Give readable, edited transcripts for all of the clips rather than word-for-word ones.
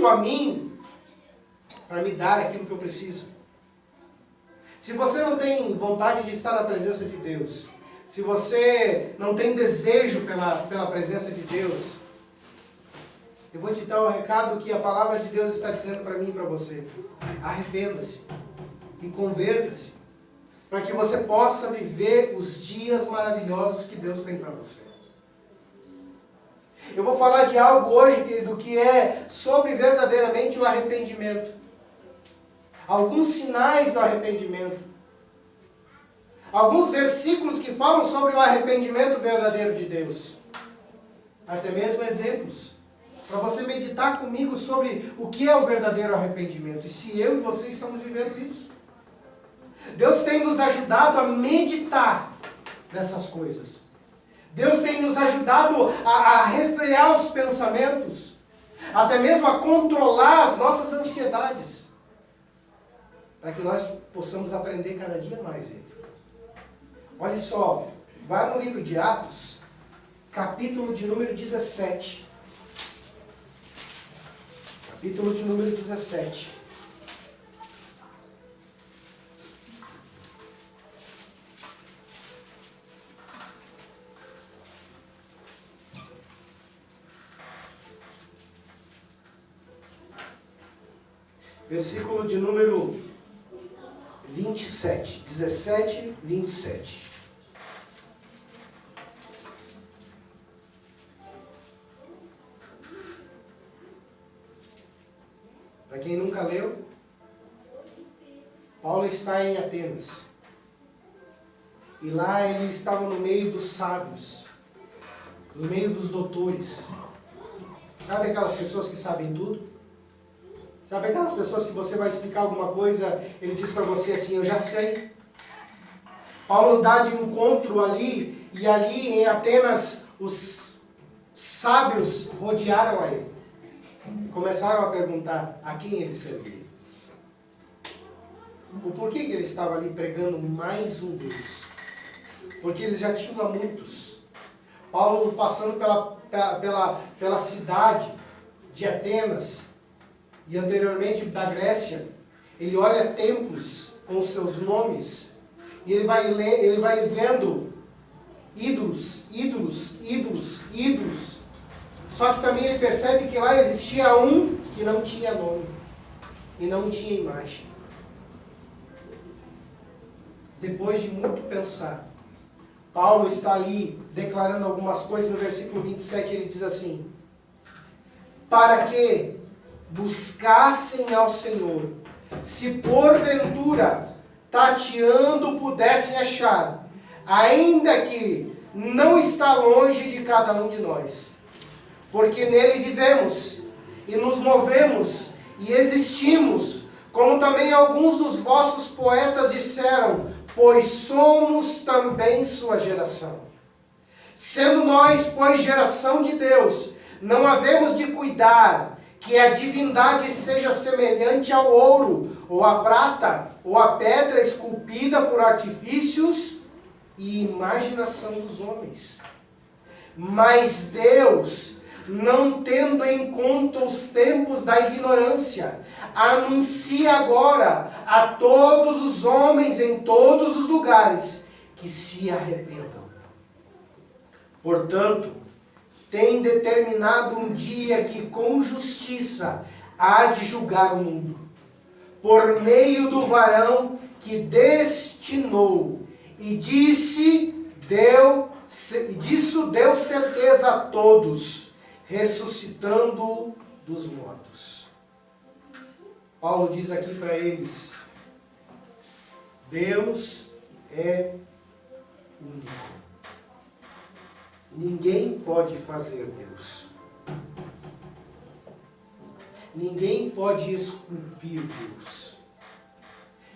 atento a mim para me dar aquilo que eu preciso. Se você não tem vontade de estar na presença de Deus, se você não tem desejo pela presença de Deus, eu vou te dar o recado que a palavra de Deus está dizendo para mim e para você. Arrependa-se e converta-se, para que você possa viver os dias maravilhosos que Deus tem para você. Eu vou falar de algo hoje, querido, que é sobre verdadeiramente o arrependimento. Alguns sinais do arrependimento. Alguns versículos que falam sobre o arrependimento verdadeiro de Deus. Até mesmo exemplos. Para você meditar comigo sobre o que é o verdadeiro arrependimento. E se eu e você estamos vivendo isso. Deus tem nos ajudado a meditar nessas coisas. Deus tem nos ajudado a refrear os pensamentos. Até mesmo a controlar as nossas ansiedades. Para que nós possamos aprender cada dia mais Ele. Olha só, vai no livro de Atos, capítulo de número 17. Capítulo de número 17. Versículo de número 27. 17, 27. Para quem nunca leu, Paulo está em Atenas. E lá ele estava no meio dos sábios, no meio dos doutores. Sabe aquelas pessoas que sabem tudo? Sabe aquelas pessoas que você vai explicar alguma coisa, ele diz para você assim, eu já sei. Paulo dá de encontro ali, e ali em Atenas os sábios rodearam a ele. E começaram a perguntar a quem ele servia. O porquê que ele estava ali pregando mais um Deus? Porque eles já tinham muitos. Paulo passando pela cidade de Atenas, e anteriormente da Grécia, ele olha templos com os seus nomes, e ele vai vendo ídolos, ídolos, ídolos, ídolos. Só que também ele percebe que lá existia um que não tinha nome, e não tinha imagem. Depois de muito pensar, Paulo está ali declarando algumas coisas. No versículo 27 ele diz assim, para que buscassem ao Senhor, se porventura, tateando, pudessem achar, ainda que não está longe de cada um de nós, porque nele vivemos, e nos movemos, e existimos, como também alguns dos vossos poetas disseram, pois somos também sua geração. Sendo nós, pois, geração de Deus, não havemos de cuidar que a divindade seja semelhante ao ouro, ou à prata, ou à pedra esculpida por artifícios e imaginação dos homens. Mas Deus, não tendo em conta os tempos da ignorância, anuncia agora a todos os homens em todos os lugares que se arrependam. Portanto, tem determinado um dia que com justiça há de julgar o mundo, por meio do varão que destinou, e disso deu certeza a todos, ressuscitando dos mortos. Paulo diz aqui para eles, Deus é único. Ninguém pode fazer Deus. Ninguém pode esculpir Deus.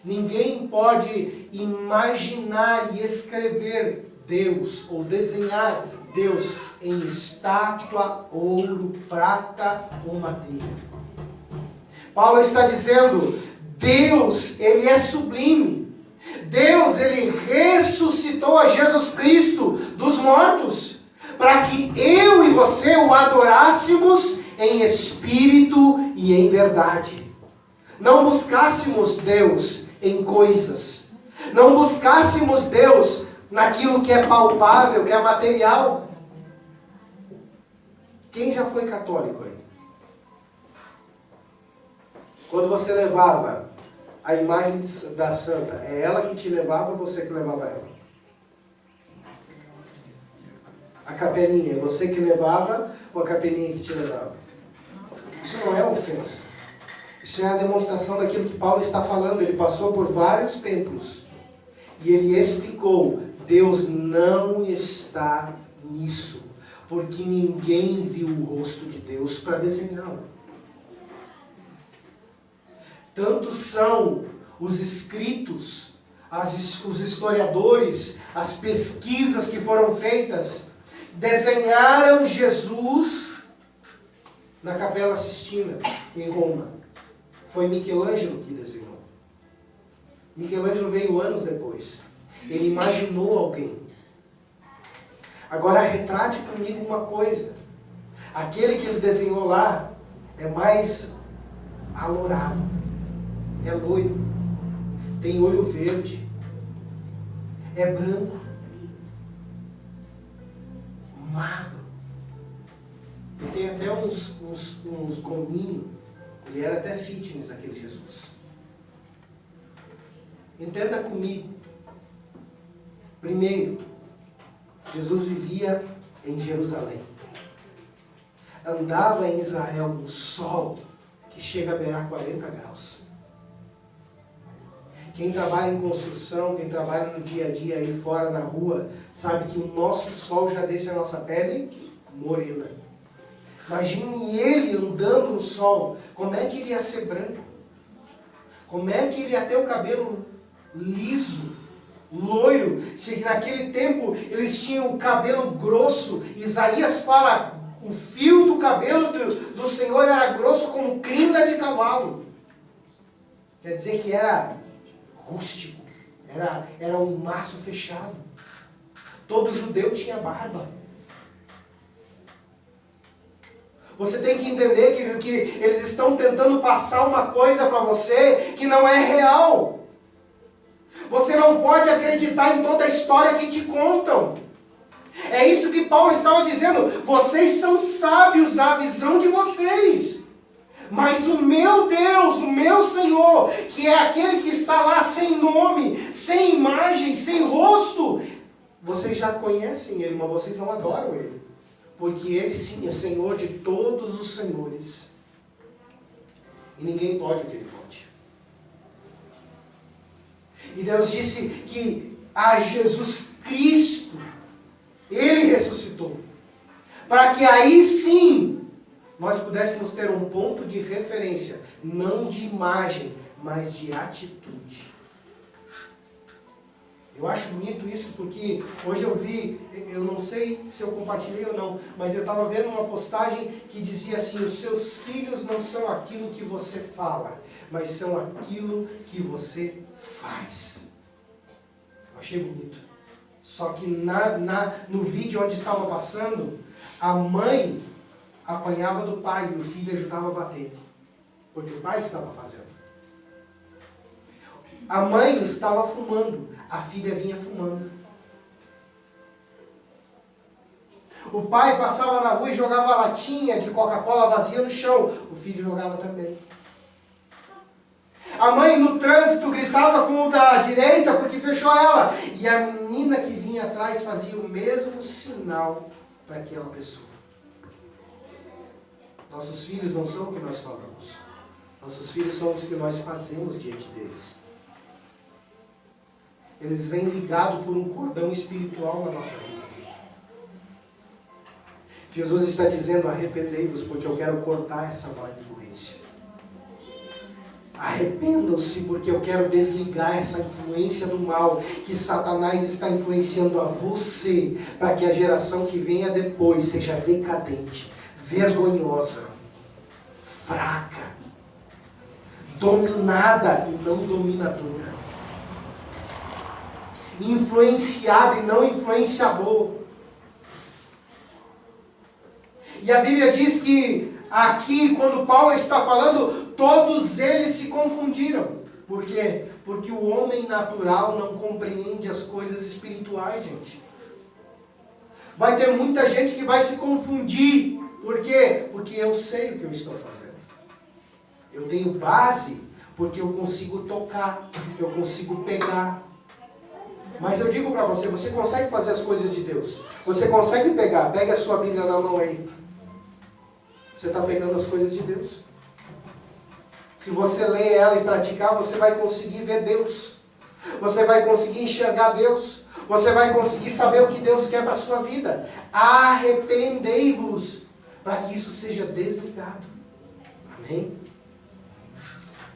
Ninguém pode imaginar e escrever Deus ou desenhar Deus em estátua, ouro, prata ou madeira. Paulo está dizendo, Deus, Ele é sublime. Deus, Ele ressuscitou a Jesus Cristo dos mortos, para que eu e você o adorássemos em espírito e em verdade. Não buscássemos Deus em coisas. Não buscássemos Deus naquilo que é palpável, que é material. Quem já foi católico aí? Quando você levava a imagem da santa, é ela que te levava ou você que levava ela? A capelinha, é você que levava ou a capelinha que te levava? Isso não é ofensa. Isso é a demonstração daquilo que Paulo está falando. Ele passou por vários templos e ele explicou: Deus não está nisso, porque ninguém viu o rosto de Deus para desenhá-lo. Tanto são os escritos, os historiadores, as pesquisas que foram feitas, desenharam Jesus na Capela Sistina, em Roma. Foi Michelangelo que desenhou. Michelangelo veio anos depois. Ele imaginou alguém. Agora retrate comigo uma coisa. Aquele que ele desenhou lá é mais alourado. É loiro. Tem olho verde. É branco. Magro. Ele tem até uns gominhos. Ele era até fitness, aquele Jesus. Entenda comigo. Primeiro, Jesus vivia em Jerusalém. Andava em Israel no sol que chega a beirar 40 graus. Quem trabalha em construção, quem trabalha no dia a dia aí fora na rua, sabe que o nosso sol já deixa a nossa pele morena. Imagine ele andando no sol. Como é que ele ia ser branco? Como é que ele ia ter o cabelo liso, loiro? Se naquele tempo eles tinham o cabelo grosso. Isaías fala, o fio do cabelo do Senhor era grosso como crina de cavalo. Quer dizer que era rústico. Era um maço fechado. Todo judeu tinha barba. Você tem que entender, querido, que eles estão tentando passar uma coisa para você que não é real. Você não pode acreditar em toda a história que te contam. É isso que Paulo estava dizendo. Vocês são sábios à visão de vocês. Mas o meu Deus, o meu Senhor, que é aquele que está lá sem nome, sem imagem, sem rosto, vocês já conhecem Ele, mas vocês não adoram Ele. Porque Ele sim é Senhor de todos os senhores. E ninguém pode o que Ele pode. E Deus disse que a Jesus Cristo, Ele ressuscitou. Para que aí sim, nós pudéssemos ter um ponto de referência. Não de imagem, mas de atitude. Eu acho bonito isso porque hoje eu vi, eu não sei se eu compartilhei ou não, mas eu estava vendo uma postagem que dizia assim: os seus filhos não são aquilo que você fala, mas são aquilo que você faz. Eu achei bonito. Só que no vídeo onde estava passando, a mãe apanhava do pai e o filho ajudava a bater. Porque o pai estava fazendo. A mãe estava fumando, a filha vinha fumando. O pai passava na rua e jogava latinha de Coca-Cola vazia no chão, o filho jogava também. A mãe no trânsito gritava com o da direita porque fechou ela. E a menina que vinha atrás fazia o mesmo sinal para aquela pessoa. Nossos filhos não são o que nós falamos. Nossos filhos são os que nós fazemos diante deles. Eles vêm ligados por um cordão espiritual na nossa vida. Jesus está dizendo: arrependei-vos, porque eu quero cortar essa má influência. Arrependam-se, porque eu quero desligar essa influência do mal que Satanás está influenciando a você, para que a geração que venha depois seja decadente, vergonhosa, fraca, dominada e não dominadora, influenciada e não influenciador. E a Bíblia diz que aqui, quando Paulo está falando, todos eles se confundiram. Por quê? Porque o homem natural não compreende as coisas espirituais, gente. Vai ter muita gente que vai se confundir. Por quê? Porque eu sei o que eu estou fazendo. Eu tenho base, porque eu consigo tocar, eu consigo pegar. Mas eu digo para você, você consegue fazer as coisas de Deus. Você consegue pegar, pegue a sua Bíblia na mão aí. Você está pegando as coisas de Deus. Se você ler ela e praticar, você vai conseguir ver Deus. Você vai conseguir enxergar Deus. Você vai conseguir saber o que Deus quer para a sua vida. Arrependei-vos, para que isso seja desligado. Amém?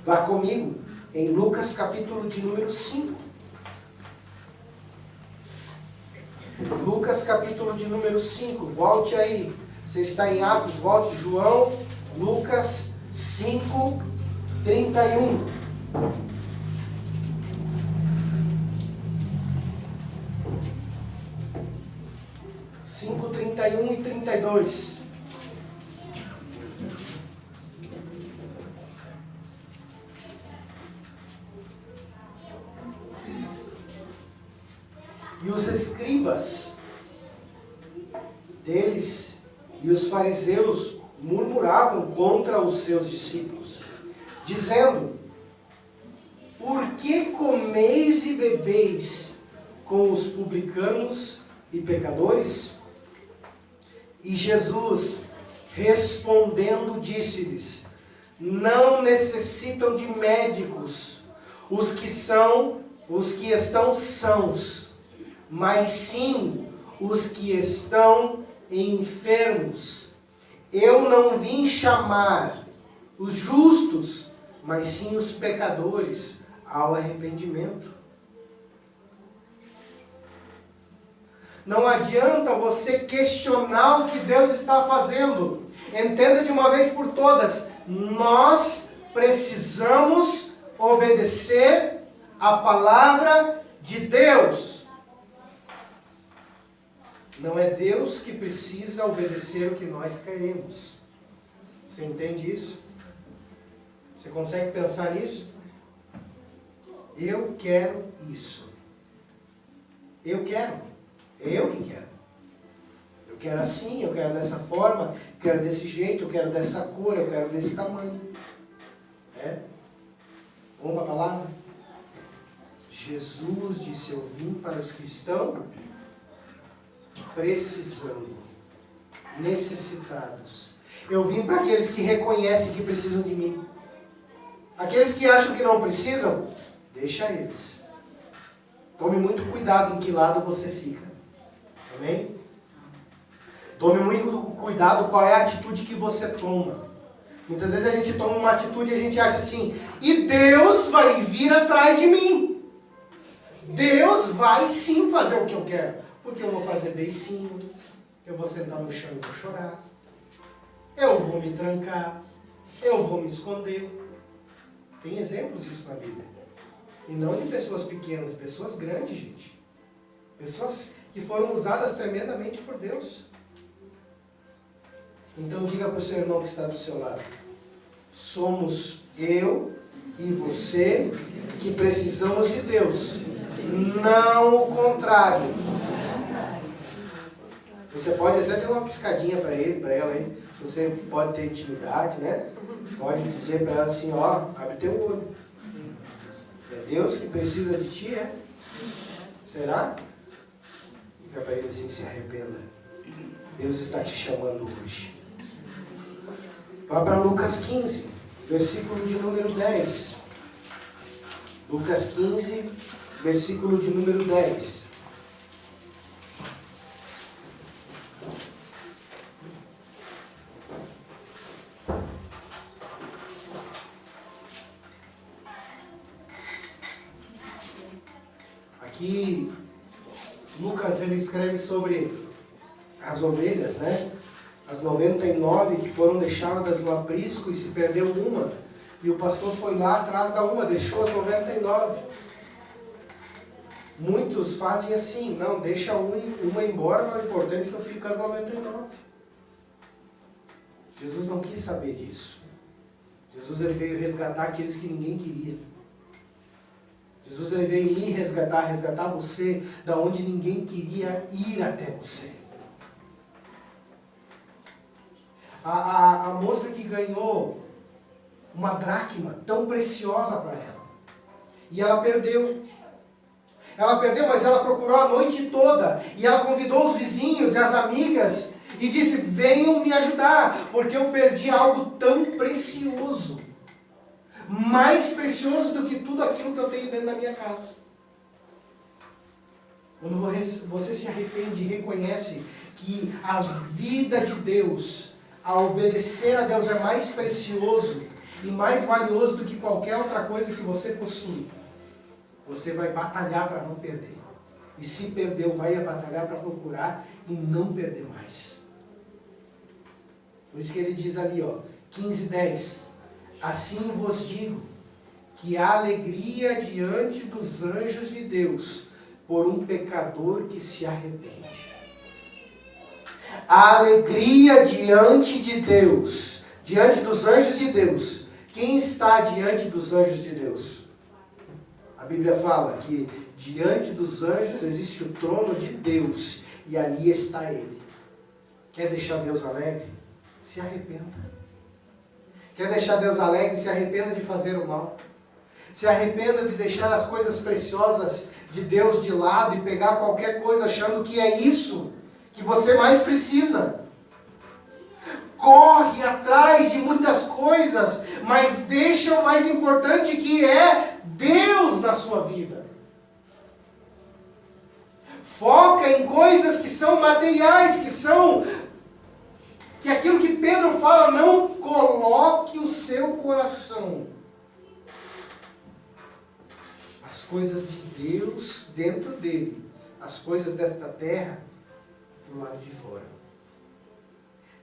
Vá comigo em Lucas capítulo de número 5. Lucas capítulo de número 5. Volte aí. Você está em Atos, volte. João, Lucas 5, 31. Cinco, 31 e 32. E os escribas deles e os fariseus murmuravam contra os seus discípulos, dizendo: por que comeis e bebeis com os publicanos e pecadores? E Jesus, respondendo, disse-lhes: não necessitam de médicos os que estão sãos, mas sim os que estão enfermos. Eu não vim chamar os justos, mas sim os pecadores ao arrependimento. Não adianta você questionar o que Deus está fazendo. Entenda de uma vez por todas, nós precisamos obedecer a palavra de Deus. Não é Deus que precisa obedecer o que nós queremos. Você entende isso? Você consegue pensar nisso? Eu quero isso. Eu quero. É eu que quero. Eu quero assim, eu quero dessa forma, eu quero desse jeito, eu quero dessa cor, eu quero desse tamanho. Vamos para a palavra? Jesus disse: eu vim para os que estão precisando, necessitados. Eu vim para aqueles que reconhecem que precisam de mim. Aqueles que acham que não precisam, deixa eles. Tome muito cuidado em que lado você fica. Amém? Tome muito cuidado qual é a atitude que você toma. Muitas vezes a gente toma uma atitude e a gente acha assim: e Deus vai vir atrás de mim. Deus vai sim fazer o que eu quero. Porque eu vou fazer beicinho, eu vou sentar no chão e vou chorar, eu vou me trancar, eu vou me esconder. Tem exemplos disso na Bíblia. E não de pessoas pequenas, de pessoas grandes, gente. Pessoas que foram usadas tremendamente por Deus. Então diga para o seu irmão que está do seu lado: somos eu e você que precisamos de Deus, não o contrário. Você pode até dar uma piscadinha para ele, para ela aí. Você pode ter intimidade, né? Pode dizer para ela assim: ó, abre teu olho. É Deus que precisa de ti, é? Será? Fica para ele assim: se arrependa. Deus está te chamando hoje. Vá para Lucas 15, versículo de número 10. Lucas 15, versículo de número 10. Aqui, Lucas ele escreve sobre as ovelhas, né? As 99 que foram deixadas no aprisco e se perdeu uma. E o pastor foi lá atrás da uma, deixou as 99. Muitos fazem assim: não, deixa uma embora, mas o importante é que eu fique com as 99. Jesus não quis saber disso. Jesus ele veio resgatar aqueles que ninguém queria. Jesus ele veio me resgatar você da onde ninguém queria ir até você. A moça que ganhou uma dracma tão preciosa para ela. E ela perdeu. Ela perdeu, mas ela procurou a noite toda. E ela convidou os vizinhos e as amigas e disse: venham me ajudar, porque eu perdi algo tão precioso. Mais precioso do que tudo aquilo que eu tenho dentro da minha casa. Quando você se arrepende e reconhece que a vida de Deus, a obedecer a Deus é mais precioso e mais valioso do que qualquer outra coisa que você possui, você vai batalhar para não perder. E se perdeu, vai batalhar para procurar e não perder mais. Por isso que ele diz ali, 15:10. Assim vos digo, que há alegria diante dos anjos de Deus, por um pecador que se arrepende. A alegria diante de Deus, diante dos anjos de Deus. Quem está diante dos anjos de Deus? A Bíblia fala que diante dos anjos existe o trono de Deus, e ali está Ele. Quer deixar Deus alegre? Se arrependa. Quer deixar Deus alegre? Se arrependa de fazer o mal. Se arrependa de deixar as coisas preciosas de Deus de lado e pegar qualquer coisa achando que é isso que você mais precisa. Corre atrás de muitas coisas, mas deixa o mais importante, que é Deus na sua vida. Foca em coisas que são materiais, que aquilo que Pedro fala, não coloque o seu coração. As coisas de Deus dentro dele, as coisas desta terra do lado de fora.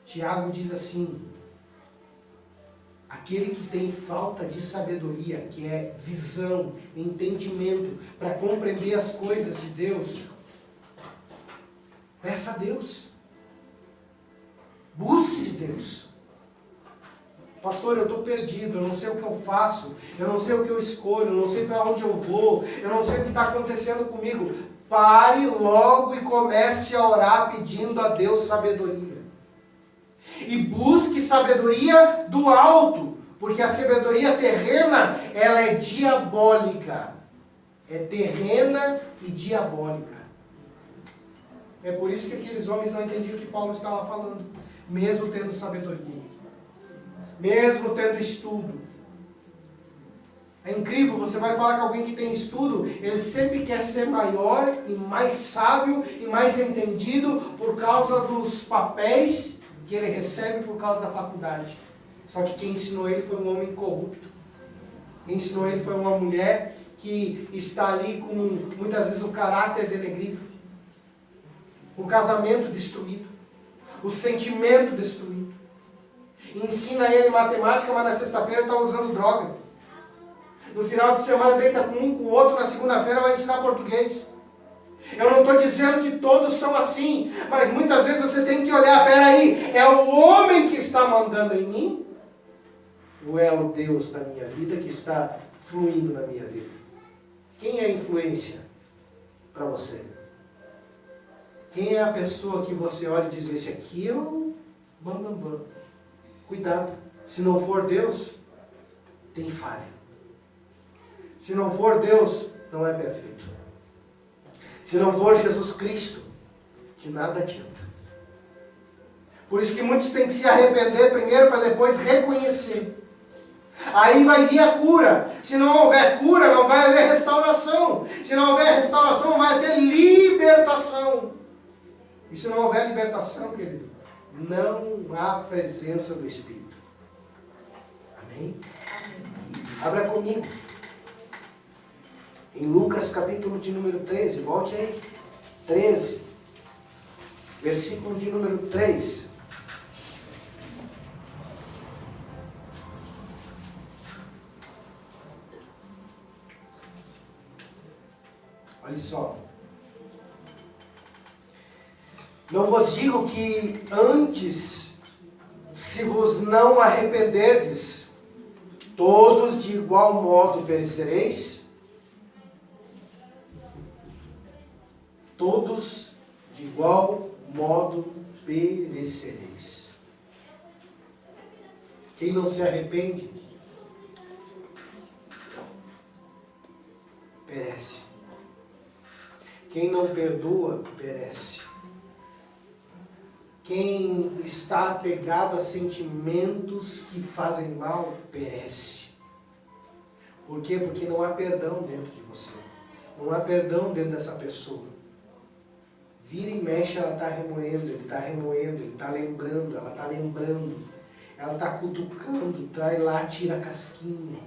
Tiago diz assim: aquele que tem falta de sabedoria, que é visão, entendimento, para compreender as coisas de Deus, peça a Deus. Busque de Deus. Pastor, eu estou perdido, eu não sei o que eu faço, eu não sei o que eu escolho, eu não sei para onde eu vou, eu não sei o que está acontecendo comigo. Pare logo e comece a orar pedindo a Deus sabedoria. E busque sabedoria do alto, porque a sabedoria terrena, ela é diabólica. É terrena e diabólica. É por isso que aqueles homens não entendiam o que Paulo estava falando, mesmo tendo sabedoria, mesmo tendo estudo. É incrível, você vai falar com alguém que tem estudo, ele sempre quer ser maior e mais sábio e mais entendido por causa dos papéis que ele recebe por causa da faculdade. Só que quem ensinou ele foi um homem corrupto. Quem ensinou ele foi uma mulher que está ali com muitas vezes o caráter denegrido, o casamento destruído, o sentimento destruído. E ensina ele matemática, mas na sexta-feira está usando droga. No final de semana deita com um, com o outro, na segunda-feira vai ensinar português. Eu não estou dizendo que todos são assim, mas muitas vezes você tem que olhar, peraí, é o homem que está mandando em mim? Ou é o Deus da minha vida que está fluindo na minha vida? Quem é a influência para você? Quem é a pessoa que você olha e diz, esse aqui é o bam. Cuidado, se não for Deus, tem falha. Se não for Deus, não é perfeito. Se não for Jesus Cristo, de nada adianta. Por isso que muitos têm que se arrepender primeiro para depois reconhecer. Aí vai vir a cura. Se não houver cura, não vai haver restauração. Se não houver restauração, não vai haver libertação. E se não houver libertação, querido, não há presença do Espírito. Amém? Abra comigo. Em Lucas capítulo de número 13, volte aí. 13, versículo de número 3. Olha só. Não vos digo que antes se vos não arrependerdes, todos de igual modo perecereis? Todos de igual modo perecereis. Quem não se arrepende, perece. Quem não perdoa, perece. Quem está apegado a sentimentos que fazem mal, perece. Por quê? Porque não há perdão dentro de você. Não há perdão dentro dessa pessoa. Vira e mexe, ela está remoendo, ele está remoendo, ele está lembrando, ela está lembrando. Ela está cutucando, tá? E lá tira a casquinha.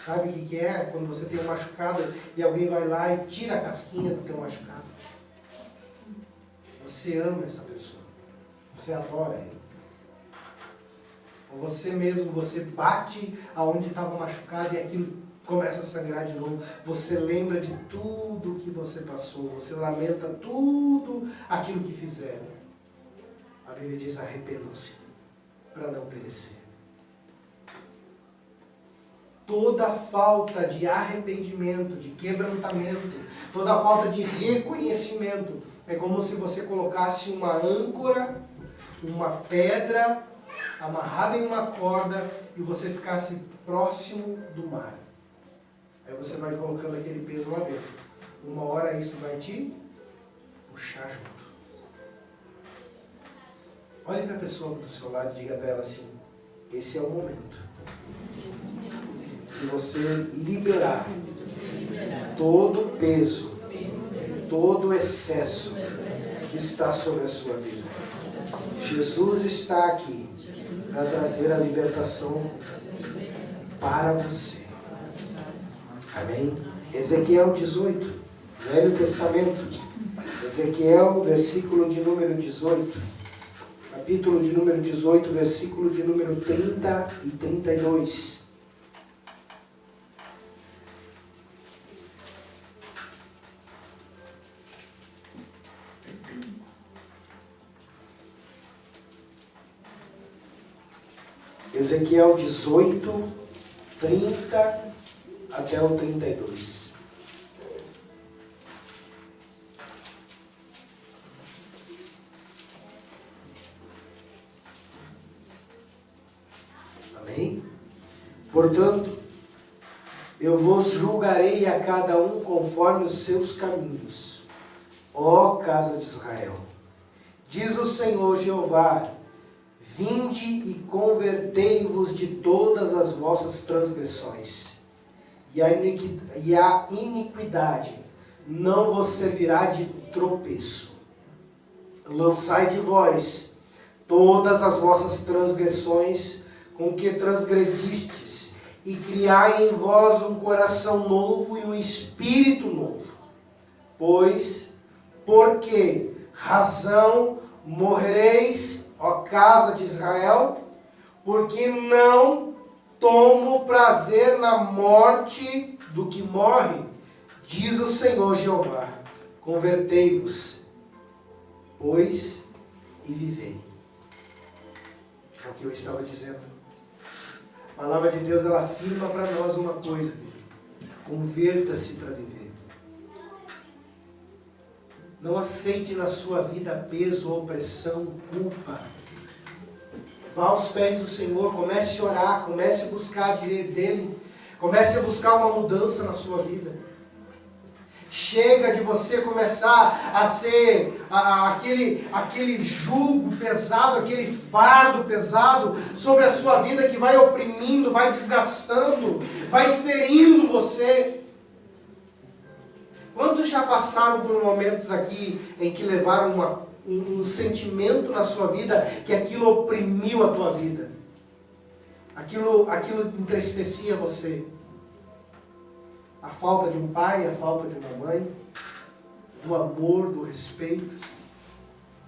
Sabe o que é? Quando você tem um machucado e alguém vai lá e tira a casquinha do teu machucado. Você ama essa pessoa. Você adora ele. Ou você mesmo, você bate aonde estava machucado e aquilo começa a sangrar de novo. Você lembra de tudo que você passou. Você lamenta tudo aquilo que fizeram. A Bíblia diz: arrependam-se para não perecer. Toda falta de arrependimento, de quebrantamento, toda falta de reconhecimento, é como se você colocasse uma âncora, uma pedra amarrada em uma corda e você ficasse próximo do mar. Aí você vai colocando aquele peso lá dentro. Uma hora isso vai te puxar junto. Olhe para a pessoa do seu lado e diga para ela assim: esse é o momento de você liberar todo o peso, todo o excesso que está sobre a sua vida. Jesus está aqui para trazer a libertação para você. Amém? Ezequiel 18, Velho Testamento. Ezequiel, versículo de número 18. Capítulo de número 18, versículo de número 30 e 32. Ezequiel 18, 30 até o 32. Amém? Portanto, eu vos julgarei a cada um conforme os seus caminhos, ó casa de Israel. Diz o Senhor Jeová: vinde e convertei-vos de todas as vossas transgressões, e a iniquidade não vos servirá de tropeço. Lançai de vós todas as vossas transgressões com que transgredistes, e criai em vós um coração novo e um espírito novo. Pois, por que razão morrereis, ó casa de Israel? Porque não tomo prazer na morte do que morre, diz o Senhor Jeová. Convertei-vos, pois, e vivei. É o que eu estava dizendo. A palavra de Deus, ela afirma para nós uma coisa: converta-se para viver. Não aceite na sua vida peso, opressão, culpa. Vá aos pés do Senhor, comece a orar, comece a buscar a direita dele, comece a buscar uma mudança na sua vida. Chega de você começar a ser aquele jugo pesado, aquele fardo pesado sobre a sua vida que vai oprimindo, vai desgastando, vai ferindo você. Quantos já passaram por momentos aqui em que levaram um sentimento na sua vida que aquilo oprimiu a tua vida? Aquilo entristecia você. A falta de um pai, a falta de uma mãe, do amor, do respeito.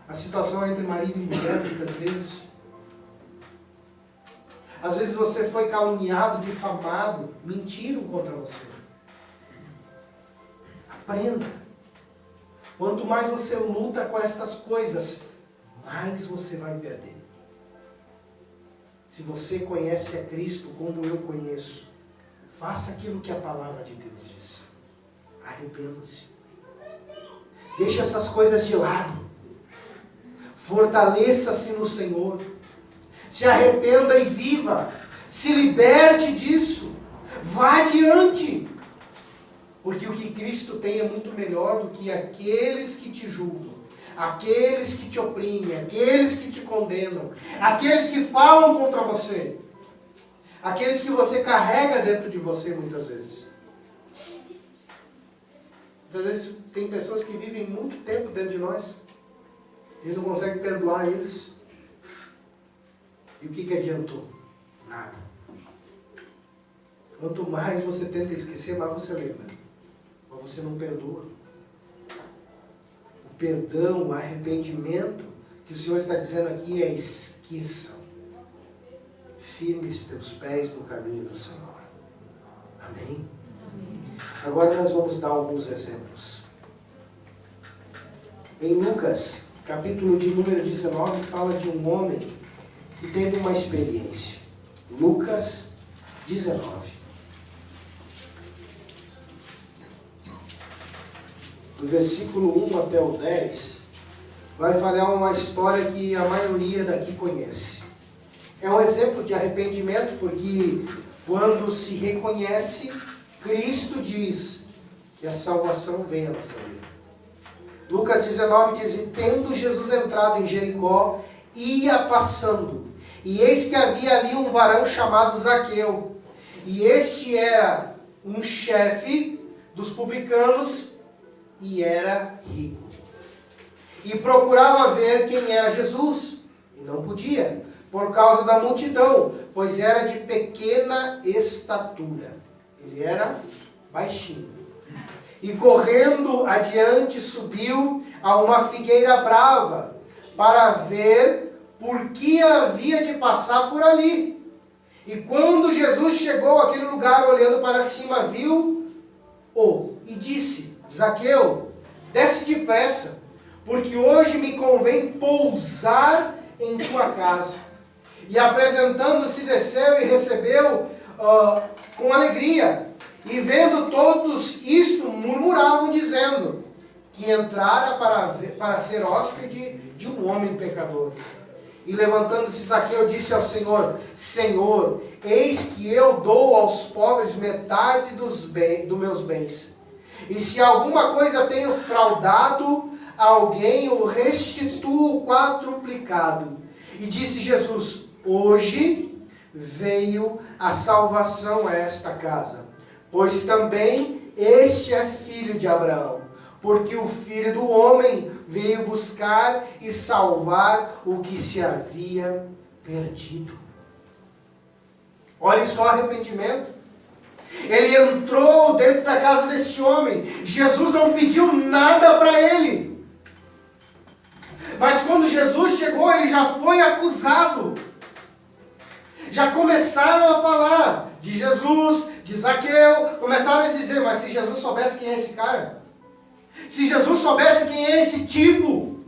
A situação entre marido e mulher, muitas vezes. Às vezes você foi caluniado, difamado, mentiram contra você. Aprenda. Quanto mais você luta com estas coisas, mais você vai perder. Se você conhece a Cristo como eu conheço, faça aquilo que a palavra de Deus diz. Arrependa-se. Deixe essas coisas de lado. Fortaleça-se no Senhor. Se arrependa e viva. Se liberte disso. Vá adiante. Porque o que Cristo tem é muito melhor do que aqueles que te julgam, aqueles que te oprimem, aqueles que te condenam, aqueles que falam contra você, aqueles que você carrega dentro de você muitas vezes. Muitas vezes tem pessoas que vivem muito tempo dentro de nós e não consegue perdoar eles. E o que adiantou? Nada. Quanto mais você tenta esquecer, mais você lembra. Mas você não perdoa. O perdão, o arrependimento que o Senhor está dizendo aqui é: esqueçam. Firme os teus pés no caminho do Senhor. Amém? Amém. Agora nós vamos dar alguns exemplos. Em Lucas, capítulo de número 19, fala de um homem que teve uma experiência. Lucas 19. Do versículo 1 até o 10, vai falar uma história que a maioria daqui conhece. É um exemplo de arrependimento, porque quando se reconhece, Cristo diz que a salvação vem à nossa vida. Lucas 19 diz: e tendo Jesus entrado em Jericó, ia passando, e eis que havia ali um varão chamado Zaqueu, e este era um chefe dos publicanos, e era rico. E procurava ver quem era Jesus, e não podia, por causa da multidão, pois era de pequena estatura. Ele era baixinho. E correndo adiante, subiu a uma figueira brava, para ver por que havia de passar por ali. E quando Jesus chegou àquele lugar, olhando para cima, viu-o e disse: Zaqueu, desce depressa, porque hoje me convém pousar em tua casa. E apresentando-se, desceu e recebeu com alegria. E vendo todos isto, murmuravam, dizendo que entrara para ser hóspede de um homem pecador. E levantando-se, Zaqueu disse ao Senhor: Senhor, eis que eu dou aos pobres metade dos meus bens. E se alguma coisa tenho fraudado alguém, o restituo quadruplicado. E disse Jesus: hoje veio a salvação a esta casa, pois também este é filho de Abraão, porque o Filho do Homem veio buscar e salvar o que se havia perdido. Olha só o arrependimento. Ele entrou dentro da casa desse homem. Jesus não pediu nada para ele. Mas quando Jesus chegou, ele já foi acusado. Já começaram a falar de Jesus, de Zaqueu. Começaram a dizer: mas se Jesus soubesse quem é esse cara? Se Jesus soubesse quem é esse tipo?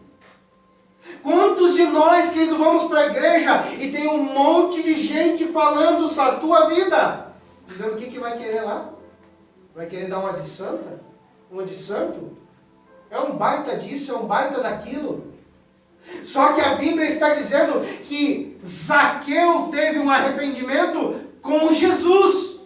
Quantos de nós, querido, vamos para a igreja e tem um monte de gente falando a tua vida? Dizendo o que vai querer lá? Vai querer dar uma de santa? Uma de santo? É um baita disso, é um baita daquilo. Só que a Bíblia está dizendo que Zaqueu teve um arrependimento com Jesus.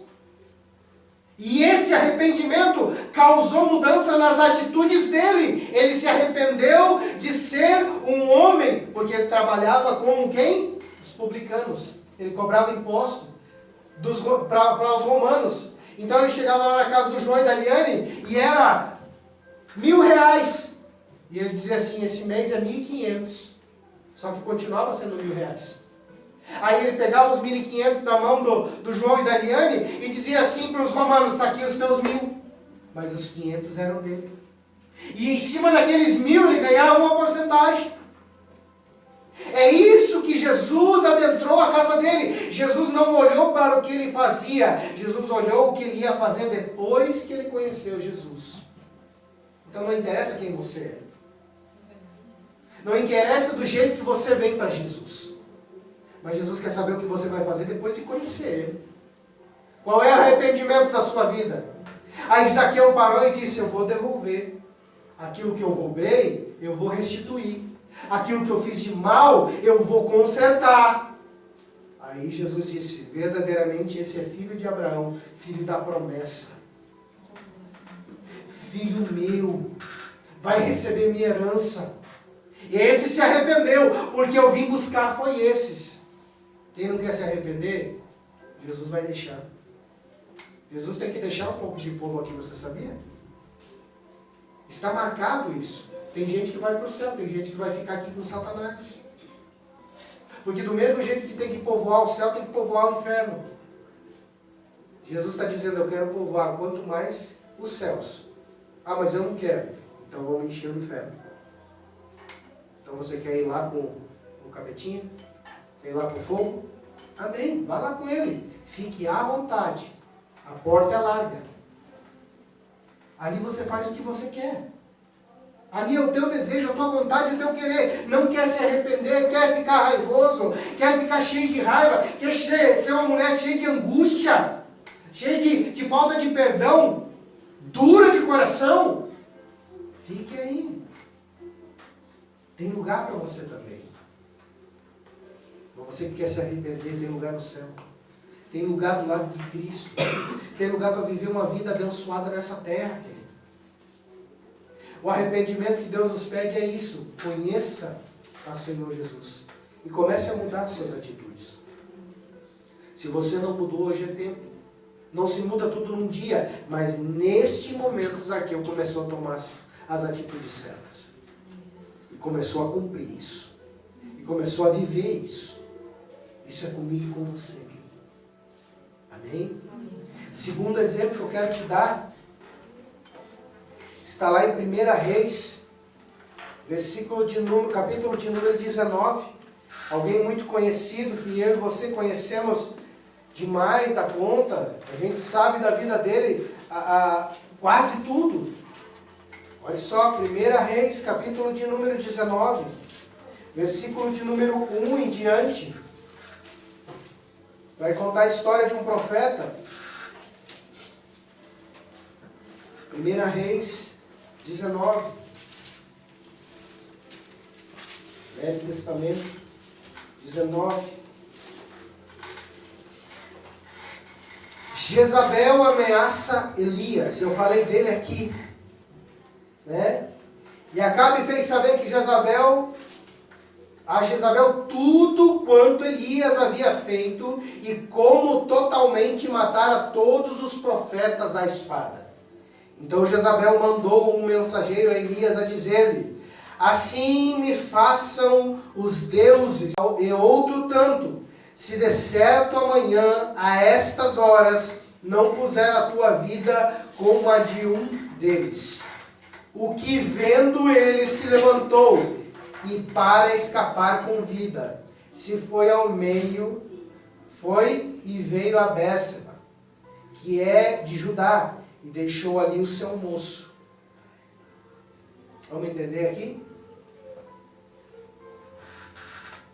E esse arrependimento causou mudança nas atitudes dele. Ele se arrependeu de ser um homem, porque ele trabalhava com quem? Os publicanos. Ele cobrava imposto para os romanos. Então ele chegava lá na casa do João e da Liane e era R$1.000. E ele dizia assim: esse mês é 1.500. Só que continuava sendo R$1.000. Aí ele pegava os 1.500 da mão do João e da Liane e dizia assim para os romanos: está aqui os teus 1.000. Mas os 500 eram dele. E em cima daqueles 1.000 ele ganhava uma porcentagem. É isso que Jesus adentrou a casa dele. Jesus não olhou para o que ele fazia. Jesus olhou o que ele ia fazer depois que ele conheceu Jesus. Então não interessa quem você é. Não interessa do jeito que você vem para Jesus. Mas Jesus quer saber o que você vai fazer depois de conhecer Ele. Qual é o arrependimento da sua vida? Aí Zaqueu parou e disse, eu vou devolver. Aquilo que eu roubei, eu vou restituir. Aquilo que eu fiz de mal, eu vou consertar. Aí Jesus disse, verdadeiramente esse é filho de Abraão, filho da promessa. Filho meu, vai receber minha herança. Esse se arrependeu, porque eu vim buscar foi esses. Quem não quer se arrepender, Jesus vai deixar. Jesus tem que deixar um pouco de povo aqui, você sabia? Está marcado isso. Tem gente que vai para o céu, tem gente que vai ficar aqui com Satanás. Porque do mesmo jeito que tem que povoar o céu, tem que povoar o inferno. Jesus está dizendo, eu quero povoar quanto mais os céus. Ah, mas eu não quero. Então vamos encher o inferno. Então você quer ir lá com o capetinha? Quer ir lá com o fogo? Amém, vá lá com ele. Fique à vontade. A porta é larga. Ali você faz o que você quer. Ali é o teu desejo, a tua vontade, o teu querer. Não quer se arrepender, quer ficar raivoso, quer ficar cheio de raiva, quer ser uma mulher cheia de angústia, cheia de falta de perdão, dura de coração. Fique aí. Tem lugar para você também. Para você que quer se arrepender, tem lugar no céu. Tem lugar do lado de Cristo. Tem lugar para viver uma vida abençoada nessa terra, querido. O arrependimento que Deus nos pede é isso. Conheça o Senhor Jesus. E comece a mudar as suas atitudes. Se você não mudou, hoje é tempo. Não se muda tudo num dia. Mas neste momento, Zaqueu começou a tomar as atitudes certas. E começou a cumprir isso. E começou a viver isso. Isso é comigo e com você, querido. Amém? Segundo exemplo que eu quero te dar está lá em 1 Reis, capítulo de número 19. Alguém muito conhecido, que eu e você conhecemos demais da conta. A gente sabe da vida dele quase tudo. Olha só, 1 Reis, capítulo de número 19, versículo de número 1 em diante. Vai contar a história de um profeta. 1 Reis 19. Velho Testamento 19. Jezabel ameaça Elias. Eu falei dele aqui, né? E Acabe fez saber que a Jezabel tudo quanto Elias havia feito e como totalmente matara todos os profetas à espada. Então Jezabel mandou um mensageiro a Elias a dizer-lhe: assim me façam os deuses e outro tanto, se de certo amanhã a estas horas não puser a tua vida como a de um deles. O que vendo ele se levantou e para escapar com vida, se foi ao meio, foi e veio a Bérseba, que é de Judá, e deixou ali o seu moço. Vamos entender aqui?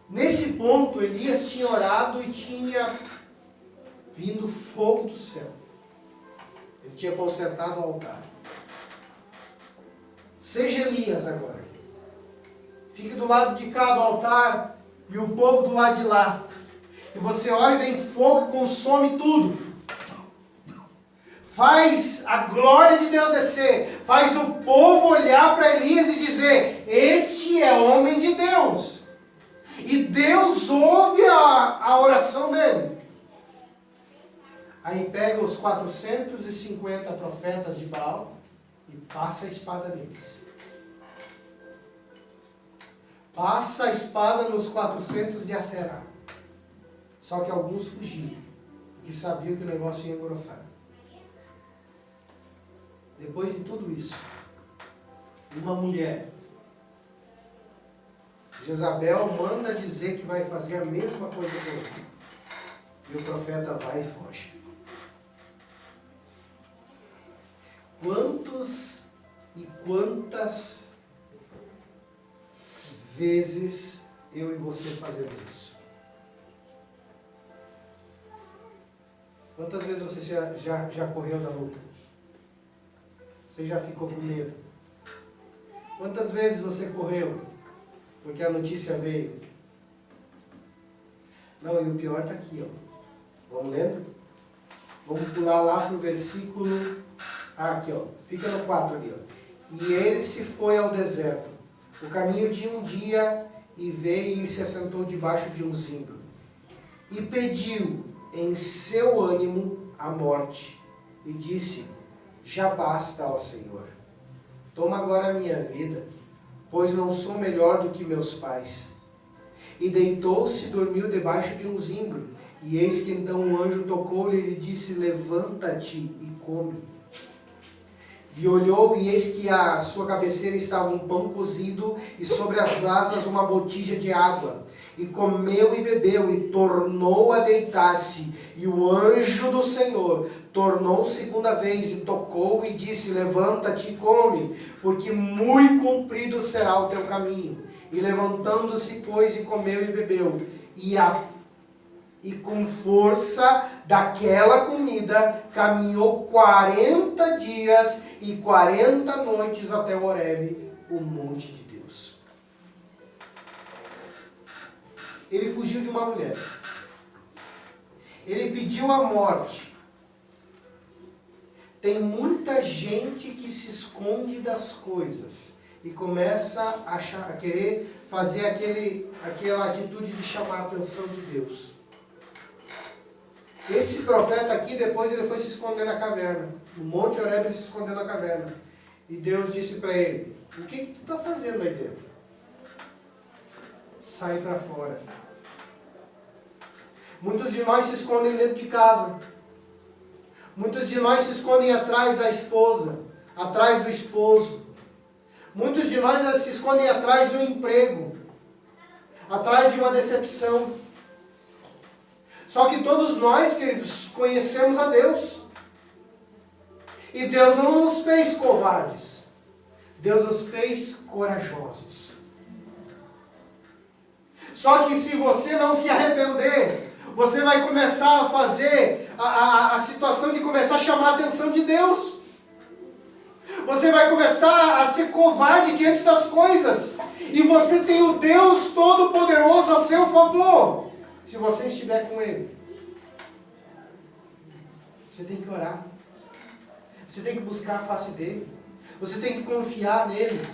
Nesse ponto, Elias tinha orado e tinha vindo fogo do céu. Ele tinha consertado o altar. Seja Elias agora. Fique do lado de cá do altar e o povo do lado de lá. E você olha e vem fogo e consome tudo. Faz a glória de Deus descer. Faz o povo olhar para Elias e dizer: este é homem de Deus. E Deus ouve a oração dele. Aí pega os 450 profetas de Baal e passa a espada neles. Passa a espada nos 400 de Aserá. Só que alguns fugiram, porque sabiam que o negócio ia engrossar. Depois de tudo isso, uma mulher, Jezabel, manda dizer que vai fazer a mesma coisa com ele. E o profeta vai e foge. Quantos e quantas vezes eu e você fazemos isso? Quantas vezes você já correu da luta? Você já ficou com medo? Quantas vezes você correu? Porque a notícia veio. Não, e o pior está aqui, ó. Vamos lendo? Vamos pular lá para o versículo... aqui, ó. Fica no 4 ali, ó. E ele se foi ao deserto, o caminho de um dia, e veio e se assentou debaixo de um zimbro. E pediu em seu ânimo a morte. E disse, já basta, ó Senhor. Toma agora a minha vida, pois não sou melhor do que meus pais. E deitou-se e dormiu debaixo de um zimbro. E eis que então um anjo tocou-lhe e lhe disse, levanta-te e come. E olhou, e eis que à sua cabeceira estava um pão cozido, e sobre as brasas uma botija de água. E comeu e bebeu, e tornou a deitar-se. E o anjo do Senhor tornou segunda vez, e tocou, e disse, levanta-te e come, porque muito comprido será o teu caminho. E levantando-se, pois, e comeu e bebeu. E com força daquela comida, caminhou 40 dias e 40 noites até Horebe, o monte de Deus. Ele fugiu de uma mulher. Ele pediu a morte. Tem muita gente que se esconde das coisas e começa a querer fazer aquela atitude de chamar a atenção de Deus. Esse profeta aqui, depois ele foi se esconder na caverna. No Monte Horebe ele se escondeu na caverna. E Deus disse para ele, o que tu está fazendo aí dentro? Sai para fora. Muitos de nós se escondem dentro de casa. Muitos de nós se escondem atrás da esposa, atrás do esposo. Muitos de nós se escondem atrás de um emprego, atrás de uma decepção. Só que todos nós, queridos, conhecemos a Deus. E Deus não nos fez covardes. Deus nos fez corajosos. Só que se você não se arrepender, você vai começar a fazer a situação de começar a chamar a atenção de Deus. Você vai começar a ser covarde diante das coisas. E você tem o Deus Todo-Poderoso a seu favor. Se você estiver com Ele. Você tem que orar. Você tem que buscar a face dEle. Você tem que confiar nele.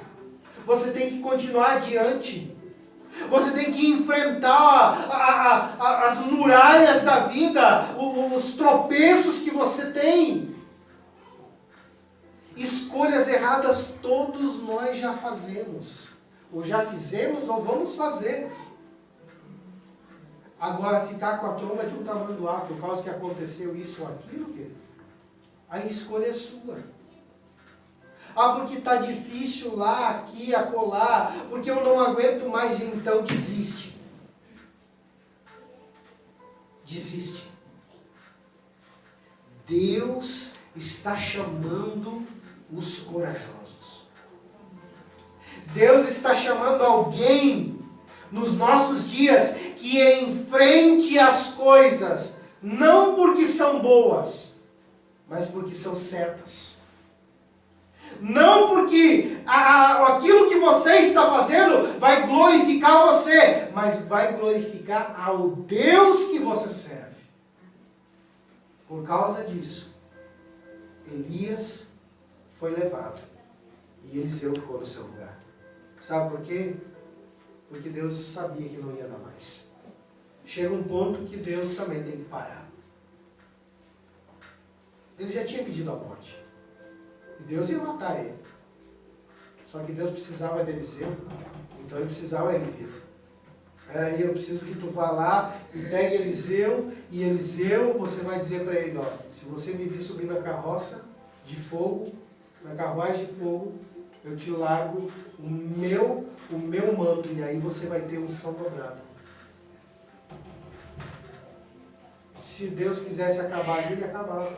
Você tem que continuar adiante. Você tem que enfrentar as muralhas da vida, os tropeços que você tem. Escolhas erradas todos nós já fazemos. Ou já fizemos ou vamos fazer. Agora, ficar com a tromba de um tamanduá por causa que aconteceu isso ou aquilo, querido, a escolha é sua. Ah, porque está difícil lá, aqui, acolá, porque eu não aguento mais, então desiste. Desiste. Deus está chamando os corajosos. Deus está chamando alguém nos nossos dias que enfrente as coisas, não porque são boas, mas porque são certas. Não porque aquilo que você está fazendo vai glorificar você, mas vai glorificar ao Deus que você serve. Por causa disso, Elias foi levado e Eliseu ficou no seu lugar. Sabe por quê? Porque Deus sabia que não ia dar mais. Chega um ponto que Deus também tem que parar. Ele já tinha pedido a morte. E Deus ia matar ele. Só que Deus precisava de Eliseu. Então ele precisava ele vivo. Peraí, eu preciso que tu vá lá e pegue Eliseu. E Eliseu, você vai dizer para ele, ó, se você me vir subir na carroça de fogo, na carruagem de fogo, eu te largo o meu manto. E aí você vai ter unção dobrada. Se Deus quisesse acabar ali, ele acabava.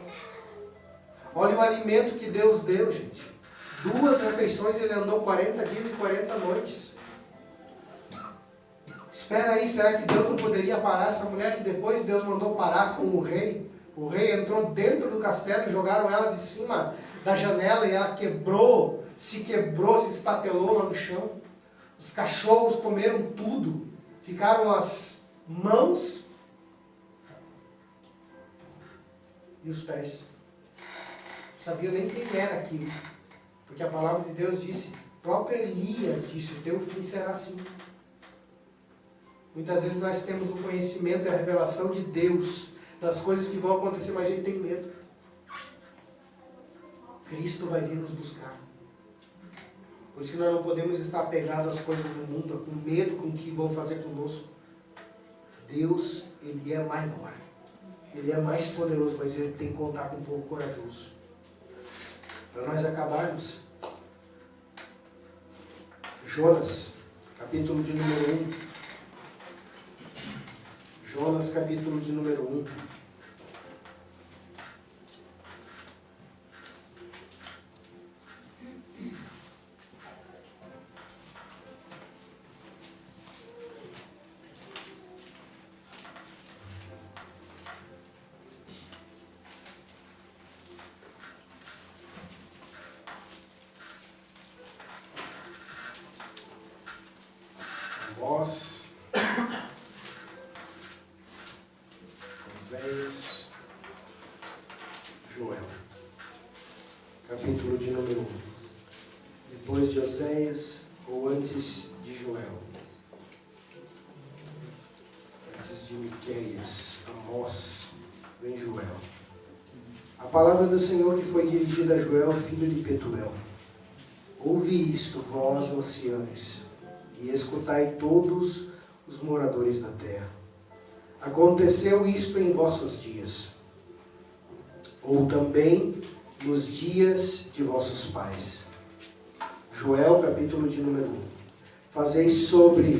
Olha o alimento que Deus deu, gente. 2 refeições, ele andou 40 dias e 40 noites. Espera aí, será que Deus não poderia parar essa mulher que depois Deus mandou parar com o rei? O rei entrou dentro do castelo e jogaram ela de cima da janela e ela quebrou, se estatelou lá no chão. Os cachorros comeram tudo. Ficaram as mãos e os pés. Não sabia nem quem era aquilo. Porque a palavra de Deus disse, próprio Elias disse, o teu fim será assim. Muitas vezes nós temos o conhecimento e a revelação de Deus, das coisas que vão acontecer, mas a gente tem medo. Cristo vai vir nos buscar. Por isso que nós não podemos estar apegados às coisas do mundo, com medo com o que vão fazer conosco. Deus, Ele é maior. Ele é mais poderoso, mas Ele tem que contar com um povo corajoso. Para nós acabarmos, Jonas, capítulo de número 1. Jonas, capítulo de número 1. Amós, Oséias, Joel, capítulo de número 1. Depois de Oséias ou antes de Joel? Antes de Miqueias, Amós, vem Joel. A palavra do Senhor que foi dirigida a Joel, filho de Petuel. Ouvi isto, vós, anciãos, e escutai todos os moradores da terra. Aconteceu isto em vossos dias, ou também nos dias de vossos pais. Joel, capítulo de número 1. Fazeis sobre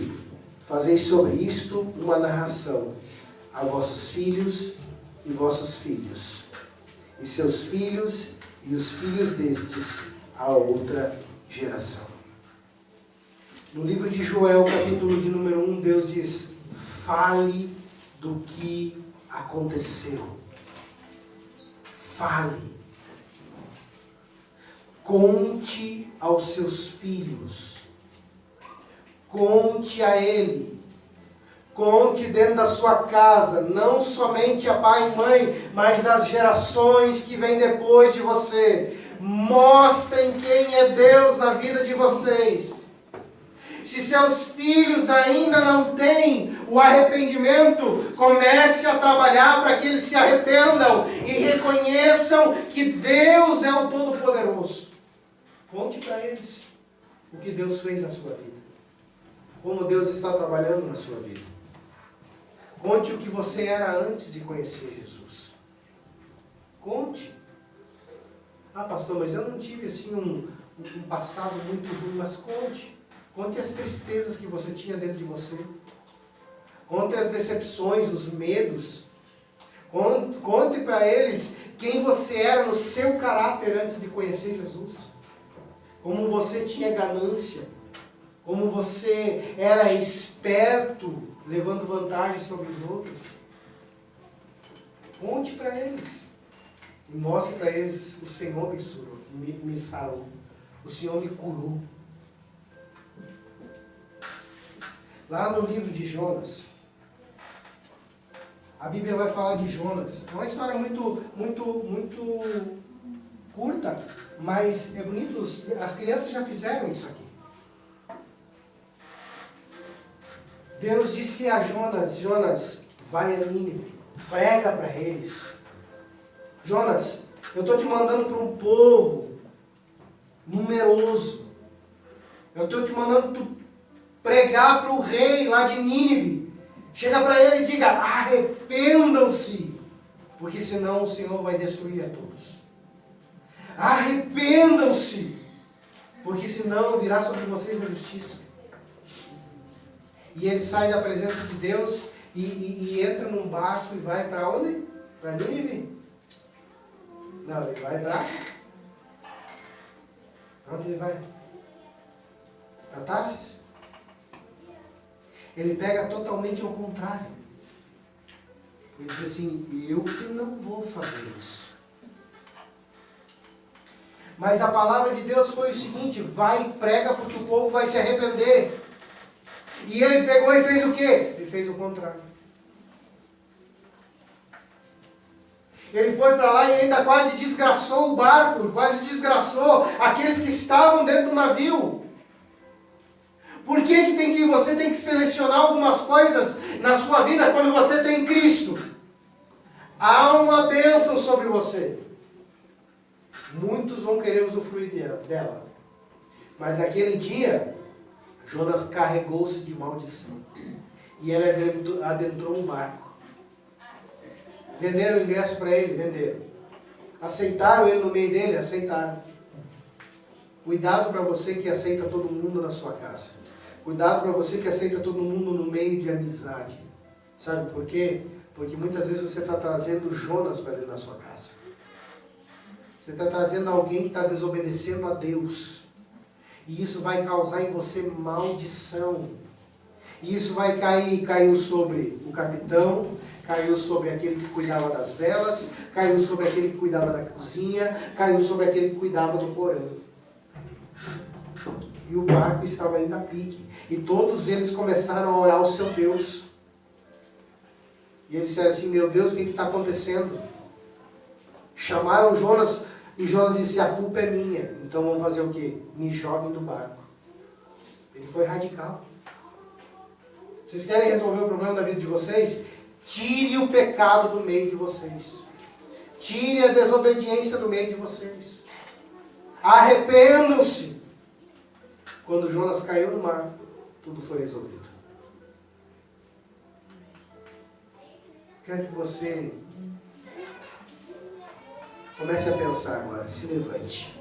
isto uma narração a vossos filhos e vossos filhos, e seus filhos e os filhos destes a outra geração. No livro de Joel, capítulo de número 1, Deus diz, fale do que aconteceu. Fale. Conte aos seus filhos. Conte a ele. Conte dentro da sua casa, não somente a pai e mãe, mas as gerações que vêm depois de você. Mostrem quem é Deus na vida de vocês. Se seus filhos ainda não têm o arrependimento, comece a trabalhar para que eles se arrependam e reconheçam que Deus é o Todo-Poderoso. Conte para eles o que Deus fez na sua vida. Como Deus está trabalhando na sua vida. Conte o que você era antes de conhecer Jesus. Conte. Ah, pastor, mas eu não tive assim um passado muito ruim, mas conte. Conte as tristezas que você tinha dentro de você. Conte as decepções, os medos. Conte para eles quem você era no seu caráter antes de conhecer Jesus. Como você tinha ganância. Como você era esperto, levando vantagem sobre os outros. Conte para eles. E mostre para eles o Senhor me sarou. O Senhor me curou. Lá no livro de Jonas, a Bíblia vai falar de Jonas. É uma história muito curta, mas é bonito. As crianças já fizeram isso aqui. Deus disse a Jonas, Jonas, vai a Nínive, prega para eles. Jonas, eu estou te mandando para um povo numeroso. Eu estou te mandando tu pregar para o rei lá de Nínive. Chega para ele e diga, arrependam-se, porque senão o Senhor vai destruir a todos. Arrependam-se, porque senão virá sobre vocês a justiça. E ele sai da presença de Deus e entra num barco e vai para onde? Para Nínive? Não, ele vai para onde ele vai? Para Tarsis? Ele pega totalmente ao contrário. Ele disse assim, eu que não vou fazer isso. Mas a palavra de Deus foi o seguinte, vai e prega porque o povo vai se arrepender. E ele pegou e fez o quê? Ele fez o contrário. Ele foi para lá e ainda quase desgraçou o barco, quase desgraçou aqueles que estavam dentro do navio. Por que você tem que selecionar algumas coisas na sua vida quando você tem Cristo? Há uma bênção sobre você. Muitos vão querer usufruir dela. Mas naquele dia, Jonas carregou-se de maldição. E ele adentrou um barco. Venderam o ingresso para ele? Venderam. Aceitaram ele no meio dele? Aceitaram. Cuidado para você que aceita todo mundo na sua casa. Cuidado para você que aceita todo mundo no meio de amizade. Sabe por quê? Porque muitas vezes você está trazendo Jonas para dentro da sua casa. Você está trazendo alguém que está desobedecendo a Deus. E isso vai causar em você maldição. E isso vai caiu sobre o capitão, caiu sobre aquele que cuidava das velas, caiu sobre aquele que cuidava da cozinha, caiu sobre aquele que cuidava do porão. E o barco estava indo a pique. E todos eles começaram a orar ao seu Deus. E eles disseram assim, meu Deus, o que está acontecendo? Chamaram Jonas, e Jonas disse, a culpa é minha. Então vamos fazer o quê? Me joguem do barco. Ele foi radical. Vocês querem resolver o problema da vida de vocês? Tire o pecado do meio de vocês. Tire a desobediência do meio de vocês. Arrependam-se. Quando Jonas caiu no mar, tudo foi resolvido. Quero que você comece a pensar agora, se levante.